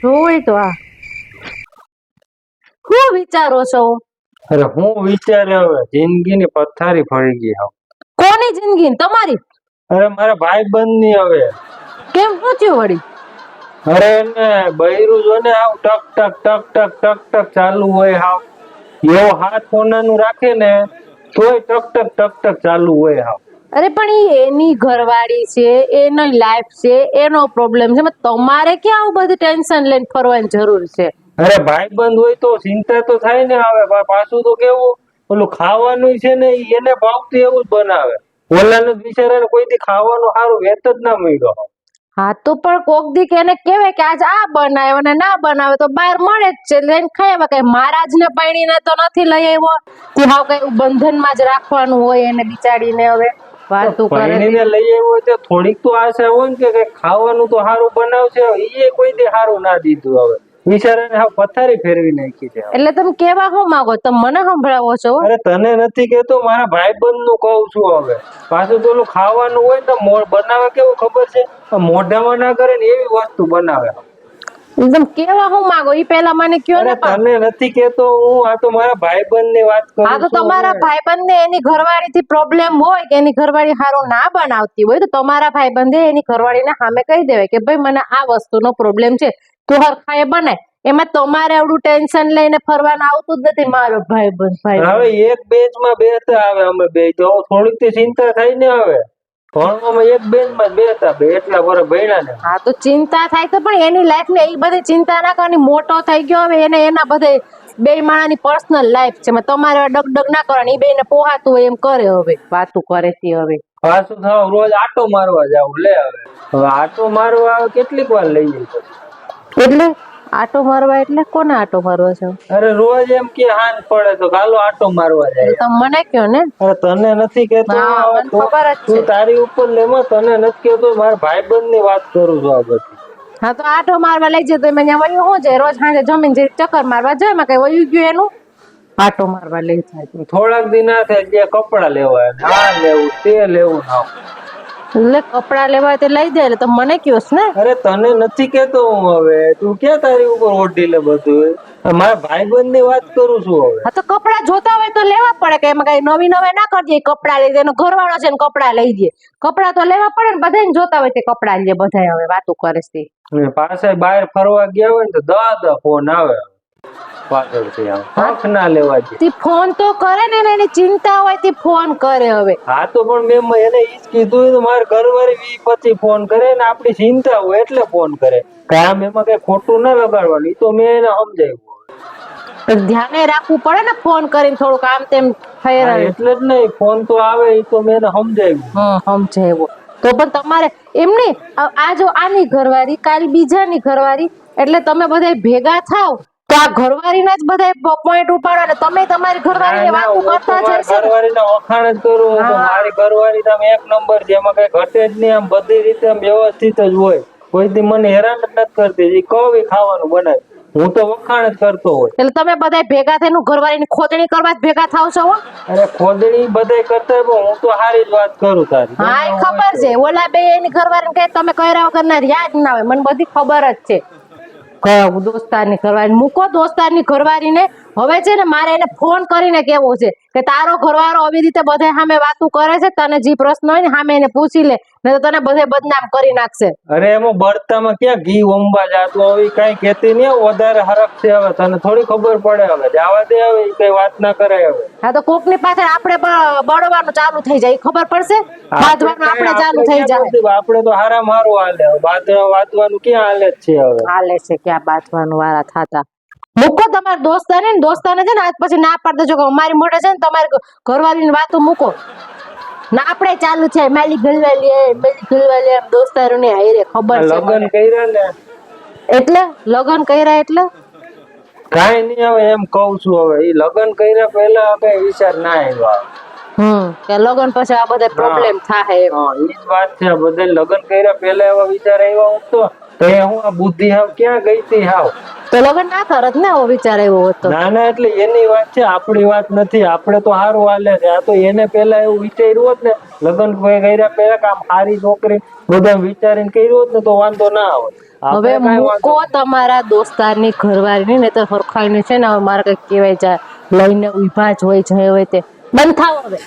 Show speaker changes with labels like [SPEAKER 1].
[SPEAKER 1] જોઈ તો આ શું વિચારો છો?
[SPEAKER 2] અરે હું વિચારે હવે જિંદગીની પથારી ફરી ગઈ હવે.
[SPEAKER 1] કોની જિંદગી? તમારી?
[SPEAKER 2] અરે મારા ભાઈબંધ ની હવે.
[SPEAKER 1] કેમ શું થયું વળી?
[SPEAKER 2] અરે એને બૈરું જો ને આવ ટક ટક ટક ટક ટક ટક ચાલુ હોય હાવ. એવો હાથ સોનાનું રાખે ને તોય ટક ટક ટક ટક ચાલુ હોય હાવ.
[SPEAKER 1] અરે પણ એની ઘરવાળી છે, એની લાઈફ છે, એનો પ્રોબ્લેમ છે. તમારે ક્યાં આવું બધું ટેન્શન લઈને ફરવાની જરૂર છે?
[SPEAKER 2] અરે ભાઈબંધ હોય તો ચિંતા તો થાય ને. હવે પાછું તો કેવું ઓલું ખાવાનું છે ને એને ભાવતું એવું જ બનાવે. ઓલાને બિચારાને કોઈ દી ખાવાનું સારું વેત જ ના મળ્યો.
[SPEAKER 1] હા તો પણ કોક દી એને કહેવાય કે આજ આ બનાવ્યો ને ના બનાવે તો બહાર મળે જ છે, લઈને ખાઈ આવે. કઈ મહારાજ ને પૈણીને તો નથી લઈ આવ્યો કે હાવ કઈ બંધનમાં જ રાખવાનું હોય એને બિચારીને. હવે વાતો કરે
[SPEAKER 2] પૈણીને લઈ આવ્યો તો થોડીક તો આશા હોય ને કે ખાવાનું તો સારું બનાવશે. એ કોઈ દી સારું ના દીધું. હવે બિચારાને હાવ પથારી ફેરવી નાખી છે.
[SPEAKER 1] એટલે તમે કેવા શું માંગો? તમે મને સંભળાવો છો?
[SPEAKER 2] અરે તને નથી કેતો, મારા ભાઈબંધ નું કહું છું. હવે પાછું તો ઓલું ખાવાનું હોય તો બનાવે કેવું ખબર છે? મોઢામાં ના કરે ને એવી વસ્તુ બનાવે.
[SPEAKER 1] એકદમ કેવા શું માંગો ઈ પહેલા મને કયો ને.
[SPEAKER 2] તને નથી કેતો હું, આ તો મારા ભાઈબંધ ની વાત કરું છું.
[SPEAKER 1] હા તો તમારા ભાઈબંધ ને એની ઘરવાળી થી પ્રોબ્લેમ હોય કે એની ઘરવાળી સારું ના બનાવતી હોય તો તમારા ભાઈબંધે એની ઘરવાળીને સામે કહી દેવાય કે ભાઈ મને આ વસ્તુનો પ્રોબ્લેમ છે, તું હરખાએ બનાય. એમાં તમારે આવડું ટેન્શન લઈને ફરવાનું આવતું જ નથી. મારો ભાઈબંધ
[SPEAKER 2] હવે એક બેન્ચ માં બેસતા આવે અમે બે તો થોડીક ચિંતા થાય ને. હવે ભણવામાં એક બેન્ચ માં બેસતા બે એટલા વર્ષ ભણ્યા ને.
[SPEAKER 1] હા તો ચિંતા થાય તો પણ એની લાઈફ ને એ બધી ચિંતા ના કરવાની. મોટો થઈ ગયો હવે એને એના બધે બે માણાની પર્સનલ લાઈફ છે. તમારે ડગડગ ના કરવાની. એ બે ને પોહાતું હોય એમ કરે. હવે વાતું કરે છે. હવે
[SPEAKER 2] પાછું થાવ રોજ આટો મારવા જાવ. લે હવે આટો મારવા કેટલીક વાર લઈ જાય
[SPEAKER 1] એટલે આટો મારવા એટલે કોને આટો મારવા છે?
[SPEAKER 2] અરે રોજ એમ કે હાંજ પડે તો ચાલો આટો મારવા જાય.
[SPEAKER 1] તમે મને કયો ને.
[SPEAKER 2] અરે તને નથી કેતો,
[SPEAKER 1] ખબર જ છે.
[SPEAKER 2] તું તારી ઉપર લેમાં તને નથી કેતો. મારા ભાઈબંધ ની વાત કરું છું આ બધી.
[SPEAKER 1] હા તો આટો મારવા લઈ જતો મેં વયું શું છે? રોજ સાંજે જમીન જે ચક્કર મારવા જાય એમાં કઈ વયું ગયું એનું? આટો મારવા લઈ જાય
[SPEAKER 2] થોડાક દી ના થાય જે કપડા લેવા આ લેવું તે લેવું ના.
[SPEAKER 1] એટલે કપડા લેવા તે લઈ જાય એટલે મને કયો ને.
[SPEAKER 2] અરે તને નથી કેતો હું. હવે તું ક્યાં તારી ઉપર ઓઢી લે બધું. મારા ભાઈબંધ ની વાત કરું છું. હવે
[SPEAKER 1] હા તો કપડા જોતા હોય તો લેવા પડે કે એમાં કઈ નવી નવી ના કરજે. કપડા લઈ દે એનો ઘરવાળો છે ને કપડા લઈ દે. કપડા તો લેવા પડે ને. બધાને જોતા હોય તે કપડા લે બધા. હવે વાતું કરે છે.
[SPEAKER 2] પાસે બહાર ફરવા ગયા હોય ને તો દા ફોન આવે પાછળથી. આંખ ના લેવા દે.
[SPEAKER 1] ફોન તો કરે ને એની ચિંતા હોય તે ફોન કરે. હવે
[SPEAKER 2] હા તો પણ મેં એને ઈ જ કીધું તો મારે ઘરવાળી પછી ફોન કરે ને આપડી ચિંતા હોય એટલે ફોન કરે. કામ એમાં કઈ ખોટું ના લગાડવાનું. તો મેં એને સમજાવ્યું.
[SPEAKER 1] ધ્યાને રાખવું પડે ને ફોન કરીને થોડુંક આમ તેમ થઈ રહ્યું.
[SPEAKER 2] એટલે જ નહીં ફોન તો આવે એ તો મેં એને સમજાવ્યું.
[SPEAKER 1] સમજાવ્યું તો પણ તમારે એમ નહીં. આ જો આની ઘરવાળી કાલ બીજાની ઘરવાળી એટલે તમે બધા ભેગા થાવ તો આ ઘરવાળીના જ બધા પોઈન્ટ ઉપાડો ને તમે તમારી ઘરવાળીની વાતો કરતા જશો.
[SPEAKER 2] ઘરવાળીને વખાણ જ કરું. મારી ઘરવાળી તો એક નંબર છે. એમાં કઈ ઘટે જ નહીં. આમ બધી રીતે આમ વ્યવસ્થિત જ હોય. કોઈ દી મને હેરાન જ નથી કરતી. કવી ખાવાનું બનાવે હું તો વખાણ જ કરતો હોય.
[SPEAKER 1] એટલે તમે બધા ભેગા થઈને ઘરવાળીની ખોદણી કરવા જ ભેગા થાવ છો?
[SPEAKER 2] અરે ખોદણી બધા કરતા હું તો સારી જ વાત કરું તારી.
[SPEAKER 1] હા એ ખબર છે. ઓલા બે એની ઘરવાળીને કહે તમે કર્યા વગર ના યાદ ના હોય. મને બધી ખબર જ છે. દોસ્તારની ઘરવાળી મૂકો. દોસ્તારની ઘરવાળીને હવે છે ને મારે એને ફોન કરીને કેવો છે કે તારો ઘરવાળો આવી રીતે બધા સામે વાતું કરે છે. તને જે પ્રશ્ન હોય ને સામે એને પૂછી લે ને તો તને બધે બદનામ કરી નાખશે.
[SPEAKER 2] અરે એમાં બળતામાં ક્યાં ઘી વંબા જાતું. હવે કઈ કેતી નહીં. વધારે હરખ છે. હવે તને થોડી ખબર પડે. હવે જવા દે. હવે કઈ વાત ના કરે. હવે હા
[SPEAKER 1] તો કોક ની પાછળ આપણે બળવાનું ચાલુ થઈ જાય. ખબર પડશે બાંધવાનું આપણે ચાલુ થઈ જાય.
[SPEAKER 2] આપણે તો હારા મારું હાલે. વાતવાનું ક્યાં હાલે છે? હવે
[SPEAKER 1] હાલે છે ક્યાં બાંધવાનું વાળા થાતા. મૂકો તમારા દોસ્તાને છે ને આજ પછી ના પાડ દેજો કે અમારી મોઢે છે ને તમારી ઘરવાળીની વાતો મૂકો. ના આપણે ચાલુ છે માલી ઘરવાળી એમ દોસ્તારોને હારે ખબર છે.
[SPEAKER 2] લગ્ન કર્યા ને
[SPEAKER 1] એટલે લગ્ન કર્યા એટલે
[SPEAKER 2] કાઈ નહીં. હવે એમ કઉ છું. હવે ઈ લગ્ન કર્યા પહેલા કઈ વિચાર ના આવ્યો.
[SPEAKER 1] કે લગ્ન પછી આ બધા પ્રોબ્લેમ થાય.
[SPEAKER 2] ઈ જ વાત છે. બધા લગ્ન કર્યા પહેલા એવા વિચાર આવ્યા હું તો હું આ બુદ્ધિ હાવ ક્યાં ગઈ હતી હાવ.
[SPEAKER 1] તો લગ્ન ના કરત ને એવો વિચાર આવ્યો હોત તો.
[SPEAKER 2] ના ના એટલે એની વાત છે, આપણી વાત નથી. આપણે તો સારું હાલે છે. આ તો એને પેલા એવું વિચાર્યું હોત ને, લગ્ન કર્યા પેલા કે આમ સારી છોકરી બધા વિચારીને કર્યું હોત ને તો વાંધો ના આવે.
[SPEAKER 1] હવે મૂકો તમારા દોસ્તારની ઘરવાળી ને તો હરખાઈને છે ને હવે મારે કઈ કહેવાય જાય લઈને ઉભા જ હોય જે હોય તે બંધ થાવ હવે.